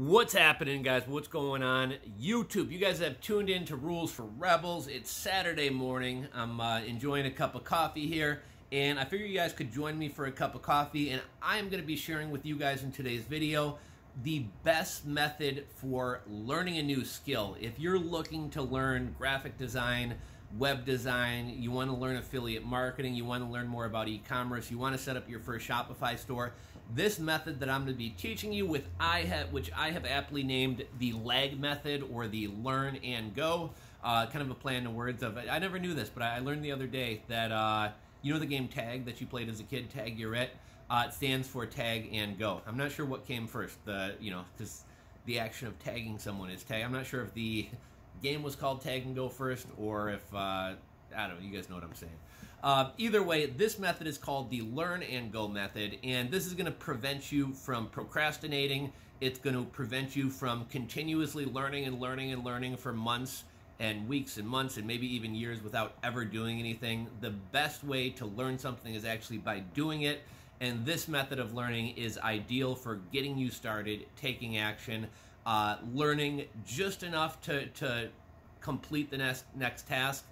What's happening, guys? What's going on? YouTube, you guys have tuned in to Rules for Rebels. It's Saturday morning. I'm enjoying a cup of coffee here, and I figured you guys could join me for a cup of coffee, and I am going to be sharing with you guys in today's video the best method for learning a new skill. If you're looking to learn graphic design, web design, you want to learn affiliate marketing, you want to learn more about e-commerce, you want to set up your first Shopify store, this method that I'm going to be teaching you, which I have aptly named the lag method or the learn and go, kind of a play on the words of it. I never knew this, but I learned the other day that, you know the game tag that you played as a kid, Tag You're It? It stands for tag and go. I'm not sure what came first, because the action of tagging someone is tag. I'm not sure if the game was called Tag and Go first, or if, I don't know, you guys know what I'm saying. Either way, this method is called the Learn and Go method, and this is going to prevent you from procrastinating. It's going to prevent you from continuously learning and learning and learning for months and weeks and months and maybe even years without ever doing anything. The best way to learn something is actually by doing it, and this method of learning is ideal for getting you started, taking action, learning just enough to complete the next task,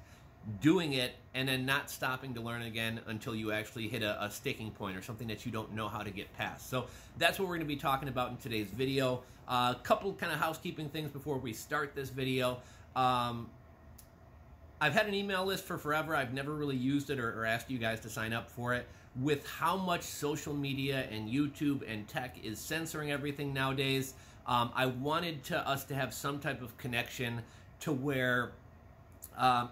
doing it, and then not stopping to learn again until you actually hit a sticking point or something that you don't know how to get past. So that's what we're going to be talking about in today's video. A couple kind of housekeeping things before we start this video. I've had an email list for forever. I've never really used it or asked you guys to sign up for it. With how much social media and YouTube and tech is censoring everything nowadays, I wanted us to have some type of connection to where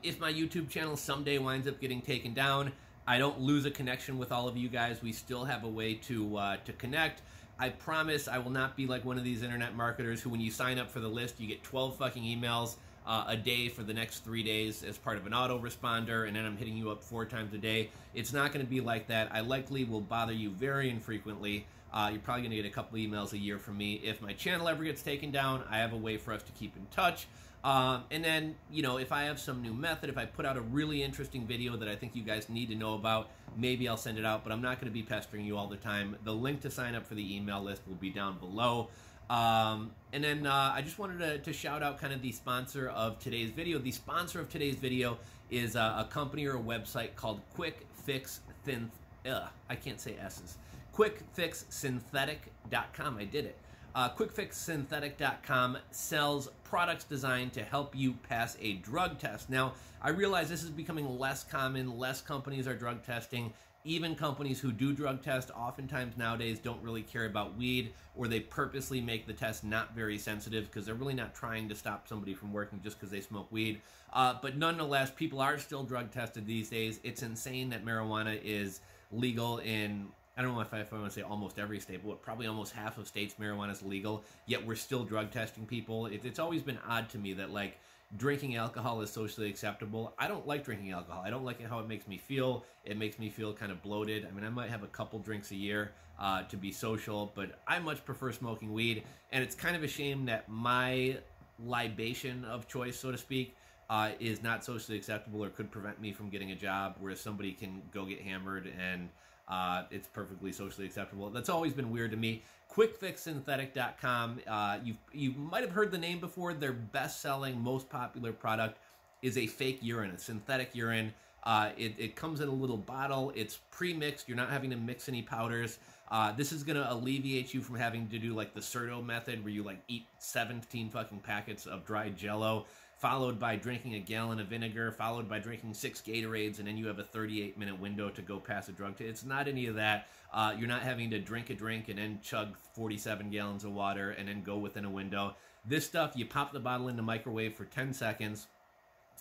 if my YouTube channel someday winds up getting taken down, I don't lose a connection with all of you guys. We still have a way to connect. I promise I will not be like one of these internet marketers who, when you sign up for the list, you get 12 fucking emails a day for the next 3 days as part of an autoresponder, and then I'm hitting you up 4 times a day. It's not going to be like that. I likely will bother you very infrequently. You're probably going to get a couple emails a year from me. If my channel ever gets taken down, I have a way for us to keep in touch. And then, you know, if I have some new method, if I put out a really interesting video that I think you guys need to know about, maybe I'll send it out, but I'm not going to be pestering you all the time. The link to sign up for the email list will be down below. And then I just wanted to shout out kind of the sponsor of today's video. The sponsor of today's video is a company or a website called QuickFixSynthetic.com. I did it. QuickFixSynthetic.com sells products designed to help you pass a drug test. Now, I realize this is becoming less common. Less companies are drug testing. Even companies who do drug test oftentimes nowadays don't really care about weed, or they purposely make the test not very sensitive because they're really not trying to stop somebody from working just because they smoke weed. But nonetheless, people are still drug tested these days. It's insane that marijuana is legal in, I don't know if I want to say almost every state, but probably almost half of states marijuana is legal, yet we're still drug testing people. It's always been odd to me that, like, drinking alcohol is socially acceptable. I don't like drinking alcohol. I don't like how it makes me feel. It makes me feel kind of bloated. I mean, I might have a couple drinks a year to be social, but I much prefer smoking weed, and it's kind of a shame that my libation of choice, so to speak, is not socially acceptable or could prevent me from getting a job, whereas somebody can go get hammered and it's perfectly socially acceptable. That's always been weird to me. QuickFixSynthetic.com. You might have heard the name before. Their best-selling, most popular product is a fake urine, a synthetic urine. It comes in a little bottle. It's pre-mixed. You're not having to mix any powders. This is going to alleviate you from having to do like the Serto method, where you like eat 17 fucking packets of dried Jello, followed by drinking a gallon of vinegar, followed by drinking 6 Gatorades, and then you have a 38-minute window to go pass a drug test. It's not any of that. You're not having to drink a drink and then chug 47 gallons of water and then go within a window. This stuff, you pop the bottle in the microwave for 10 seconds.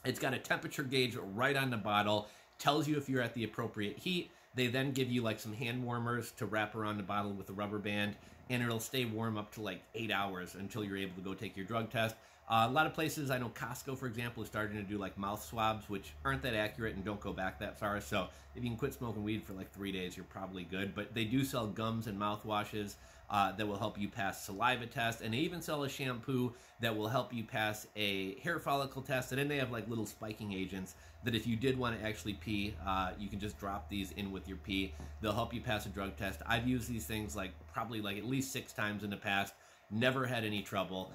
It's got a temperature gauge right on the bottle, tells you if you're at the appropriate heat. They then give you like some hand warmers to wrap around the bottle with a rubber band, and it'll stay warm up to like 8 hours until you're able to go take your drug test. A lot of places, I know Costco, for example, is starting to do like mouth swabs, which aren't that accurate and don't go back that far. So if you can quit smoking weed for like 3 days, you're probably good. But they do sell gums and mouthwashes that will help you pass saliva tests, and they even sell a shampoo that will help you pass a hair follicle test. And then they have like little spiking agents that if you did want to actually pee, you can just drop these in with your pee. They'll help you pass a drug test. I've used these things like probably like at least 6 times in the past, never had any trouble.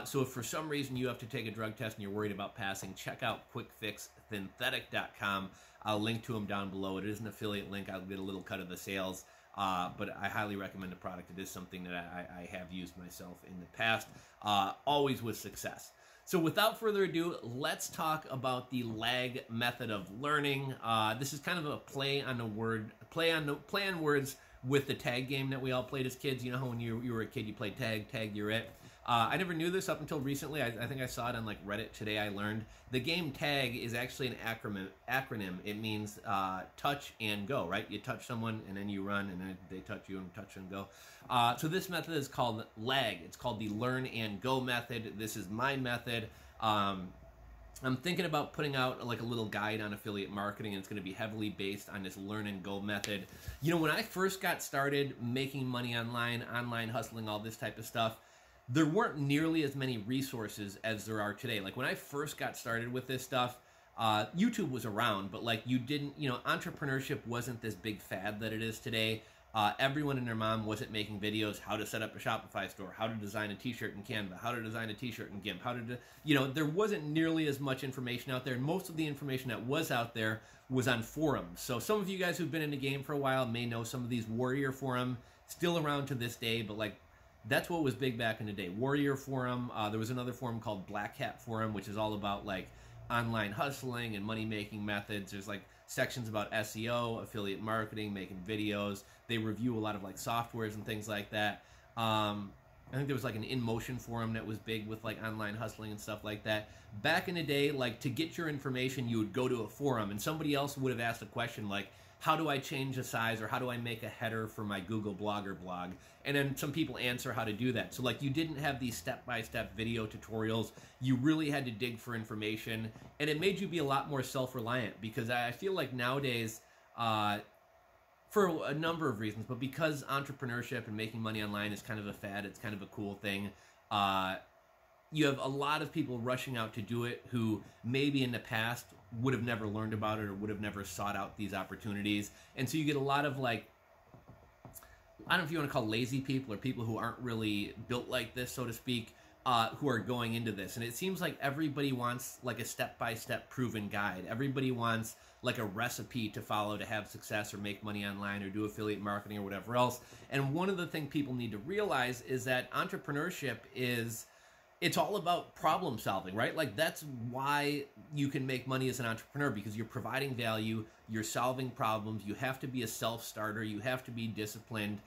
So if for some reason you have to take a drug test and you're worried about passing, check out quickfixsynthetic.com. I'll link to them down below. It is an affiliate link. I'll get a little cut of the sales. But I highly recommend the product. It is something that I have used myself in the past, always with success. So without further ado, let's talk about the lag method of learning. This is kind of a play on words with the tag game that we all played as kids. You know how when you were a kid, you played tag, you're it. I never knew this up until recently. I think I saw it on like Reddit today. I learned the game tag is actually an acronym. It means touch and go, right? You touch someone and then you run and then they touch you and touch and go. So this method is called lag. It's called the learn and go method. This is my method. I'm thinking about putting out like a little guide on affiliate marketing, and it's going to be heavily based on this learn and go method. You know, when I first got started making money online hustling, all this type of stuff, there weren't nearly as many resources as there are today. Like when I first got started with this stuff, YouTube was around, but like entrepreneurship wasn't this big fad that it is today. Everyone and their mom wasn't making videos how to set up a Shopify store, how to design a t-shirt in Canva, how to design a t-shirt in GIMP, there wasn't nearly as much information out there, and most of the information that was out there was on forums. So some of you guys who've been in the game for a while may know some of these Warrior Forum, still around to this day, but like that's what was big back in the day. Warrior Forum. There was another forum called Black Hat Forum, which is all about like online hustling and money-making methods. There's like sections about SEO, affiliate marketing, making videos. They review a lot of like softwares and things like that. I think there was like an InMotion forum that was big with like online hustling and stuff like that. Back in the day, like to get your information, you would go to a forum and somebody else would have asked a question like, how do I change the size, or how do I make a header for my Google Blogger blog? And then some people answer how to do that. So like you didn't have these step-by-step video tutorials. You really had to dig for information, and it made you be a lot more self-reliant, because I feel like nowadays, for a number of reasons, but because entrepreneurship and making money online is kind of a fad, it's kind of a cool thing, you have a lot of people rushing out to do it who maybe in the past would have never learned about it or would have never sought out these opportunities. And so you get a lot of like, I don't know if you want to call lazy people or people who aren't really built like this, so to speak, who are going into this. And it seems like everybody wants like a step-by-step proven guide. Everybody wants like a recipe to follow to have success or make money online or do affiliate marketing or whatever else. And one of the things people need to realize is that entrepreneurship it's all about problem solving, right? Like that's why you can make money as an entrepreneur, because you're providing value, you're solving problems, you have to be a self-starter, you have to be disciplined.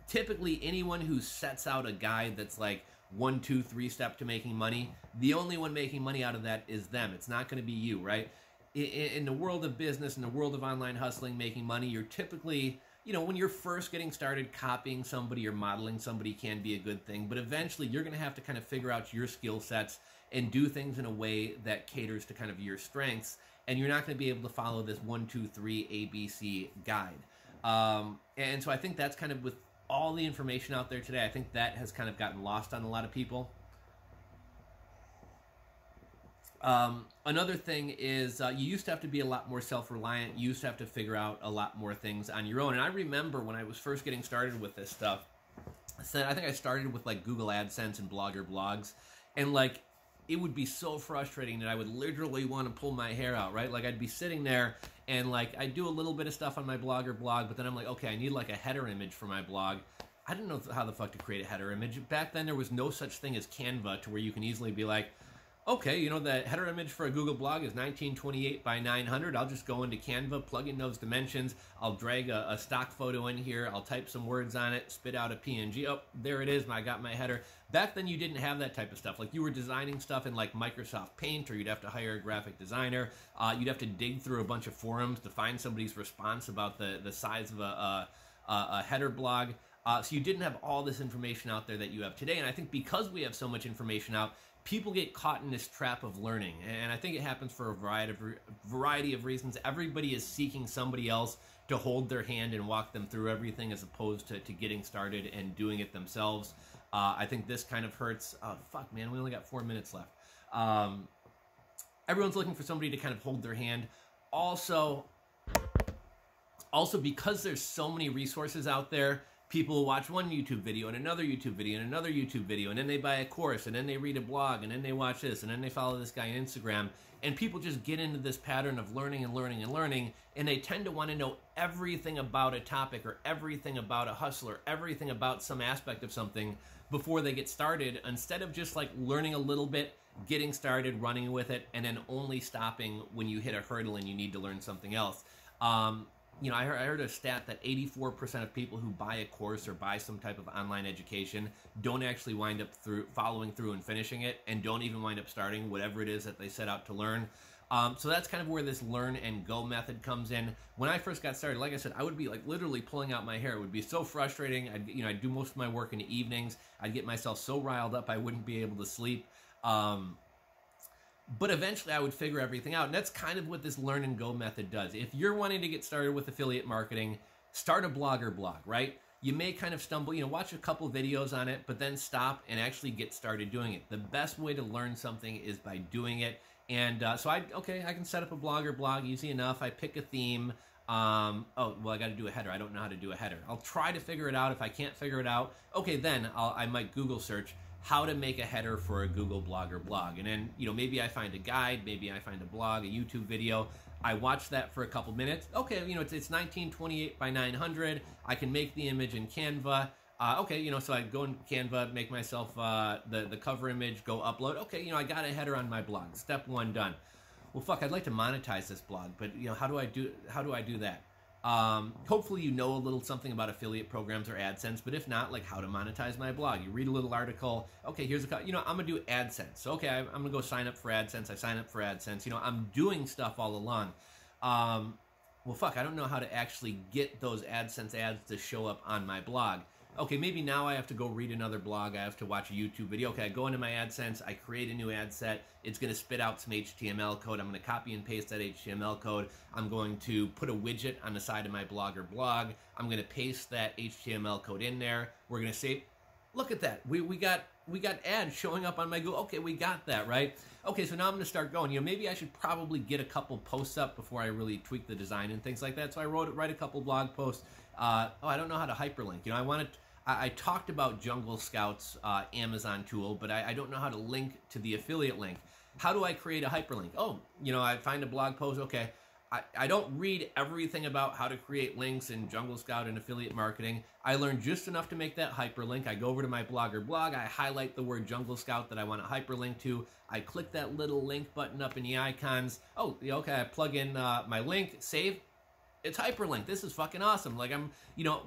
Typically anyone who sets out a guide that's like 1, 2, 3 step to making money, the only one making money out of that is them. It's not going to be you, right? In the world of business, in the world of online hustling, making money, you're typically, when you're first getting started, copying somebody or modeling somebody can be a good thing, but eventually you're going to have to kind of figure out your skill sets and do things in a way that caters to kind of your strengths, and you're not going to be able to follow this 1, 2, 3 ABC guide. And so I think that's kind of with all the information out there today, I think that has kind of gotten lost on a lot of people. Another thing is you used to have to be a lot more self-reliant. You used to have to figure out a lot more things on your own. And I remember when I was first getting started with this stuff, I think I started with like Google AdSense and Blogger blogs. And like, it would be so frustrating that I would literally want to pull my hair out, right? Like I'd be sitting there and like I'd do a little bit of stuff on my Blogger blog, but then I'm like, okay, I need like a header image for my blog. I didn't know how the fuck to create a header image. Back then there was no such thing as Canva to where you can easily be like, okay, the header image for a Google blog is 1928 by 900. I'll just go into Canva, plug in those dimensions. I'll drag a stock photo in here. I'll type some words on it, spit out a PNG. Oh, there it is. I got my header. Back then, you didn't have that type of stuff. Like you were designing stuff in like Microsoft Paint, or you'd have to hire a graphic designer. You'd have to dig through a bunch of forums to find somebody's response about the size of a header blog. So you didn't have all this information out there that you have today. And I think because we have so much information out, people get caught in this trap of learning, and I think it happens for a variety of reasons. Everybody is seeking somebody else to hold their hand and walk them through everything, as opposed to getting started and doing it themselves. I think this kind of hurts. Oh, fuck, man, we only got 4 minutes left. Everyone's looking for somebody to kind of hold their hand. Also, because there's so many resources out there, People watch one YouTube video and another YouTube video and another YouTube video, and then they buy a course, and then they read a blog, and then they watch this, and then they follow this guy on Instagram, and people just get into this pattern of learning and learning and learning, and they tend to want to know everything about a topic or everything about a hustle or everything about some aspect of something before they get started, instead of just like learning a little bit, getting started, running with it, and then only stopping when you hit a hurdle and you need to learn something else. You know, I heard a stat that 84% of people who buy a course or buy some type of online education don't actually wind up following through and finishing it, and don't even wind up starting whatever it is that they set out to learn. So that's kind of where this learn and go method comes in. When I first got started, like I said, I would be like literally pulling out my hair. It would be so frustrating. I'd do most of my work in the evenings. I'd get myself so riled up I wouldn't be able to sleep. But eventually I would figure everything out. And that's kind of what this learn and go method does. If you're wanting to get started with affiliate marketing, start a blogger blog, right? You may kind of stumble, watch a couple videos on it, but then stop and actually get started doing it. The best way to learn something is by doing it. And so I can set up a blogger blog, easy enough. I pick a theme. I got to do a header. I don't know how to do a header. I'll try to figure it out. If I can't figure it out, then I might Google search how to make a header for a Google blogger blog. And then, maybe I find a guide, maybe I find a blog, a YouTube video. I watch that for a couple minutes. Okay, it's 1928 by 900. I can make the image in Canva. So I go in Canva, make myself the cover image, go upload. Okay, I got a header on my blog. Step one done. Well, fuck, I'd like to monetize this blog, but how do I do that? Hopefully you know a little something about affiliate programs or AdSense, but if not, like how to monetize my blog. You read a little article. Okay, here's I'm gonna do AdSense. So, okay, I'm gonna go sign up for AdSense. I sign up for AdSense. I'm doing stuff all along. Well, fuck, I don't know how to actually get those AdSense ads to show up on my blog. Okay, maybe now I have to go read another blog. I have to watch a YouTube video. Okay, I go into my AdSense. I create a new ad set. It's going to spit out some HTML code. I'm going to copy and paste that HTML code. I'm going to put a widget on the side of my blog or blog. I'm going to paste that HTML code in there. We're going to save. Look at that. We got ads showing up on my Google. Okay, we got that, right? Okay, so now I'm going to start going. Maybe I should probably get a couple posts up before I really tweak the design and things like that. So I write a couple blog posts. I don't know how to hyperlink. I talked about Jungle Scout's Amazon tool, but I don't know how to link to the affiliate link. How do I create a hyperlink? I find a blog post. Okay, I don't read everything about how to create links in Jungle Scout and affiliate marketing. I learned just enough to make that hyperlink. I go over to my blogger blog. I highlight the word Jungle Scout that I want to hyperlink to. I click that little link button up in the icons. Okay, I plug in my link, save. It's hyperlinked. This is fucking awesome. Like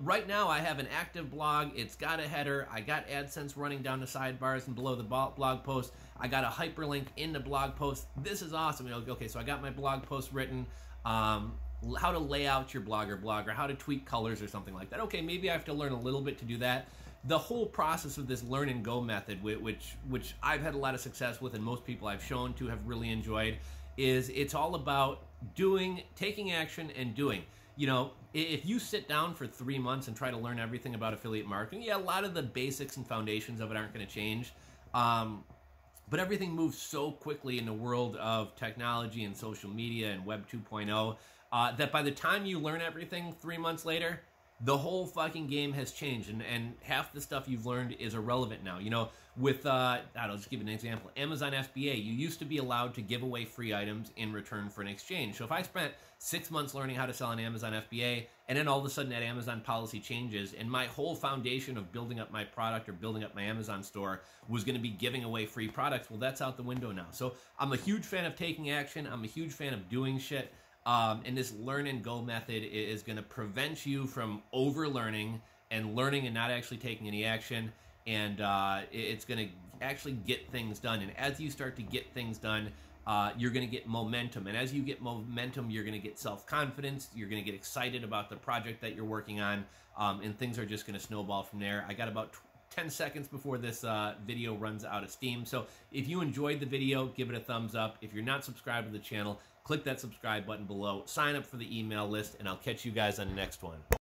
right now I have an active blog. It's got a header. I got AdSense running down the sidebars and below the blog post. I got a hyperlink in the blog post. This is awesome. Okay, so I got my blog post written. How to lay out your blog or how to tweak colors or something like that. Okay, maybe I have to learn a little bit to do that. The whole process of this learn and go method, which I've had a lot of success with and most people I've shown to have really enjoyed, is it's all about taking action and doing. If you sit down for 3 months and try to learn everything about affiliate marketing, a lot of the basics and foundations of it aren't going to change. But everything moves so quickly in the world of technology and social media and Web 2.0 that by the time you learn everything 3 months later, the whole fucking game has changed, and half the stuff you've learned is irrelevant now. With, I'll just give you an example. Amazon FBA, you used to be allowed to give away free items in return for an exchange. So if I spent 6 months learning how to sell on Amazon FBA, and then all of a sudden that Amazon policy changes, and my whole foundation of building up my product or building up my Amazon store was going to be giving away free products, well, that's out the window now. So I'm a huge fan of taking action. I'm a huge fan of doing shit. And this learn and go method is going to prevent you from over-learning and learning and not actually taking any action. And it's going to actually get things done. And as you start to get things done, you're going to get momentum. And as you get momentum, you're going to get self-confidence. You're going to get excited about the project that you're working on. And things are just going to snowball from there. I got about 10 seconds before this video runs out of steam. So if you enjoyed the video, give it a thumbs up. If you're not subscribed to the channel, click that subscribe button below. Sign up for the email list, and I'll catch you guys on the next one.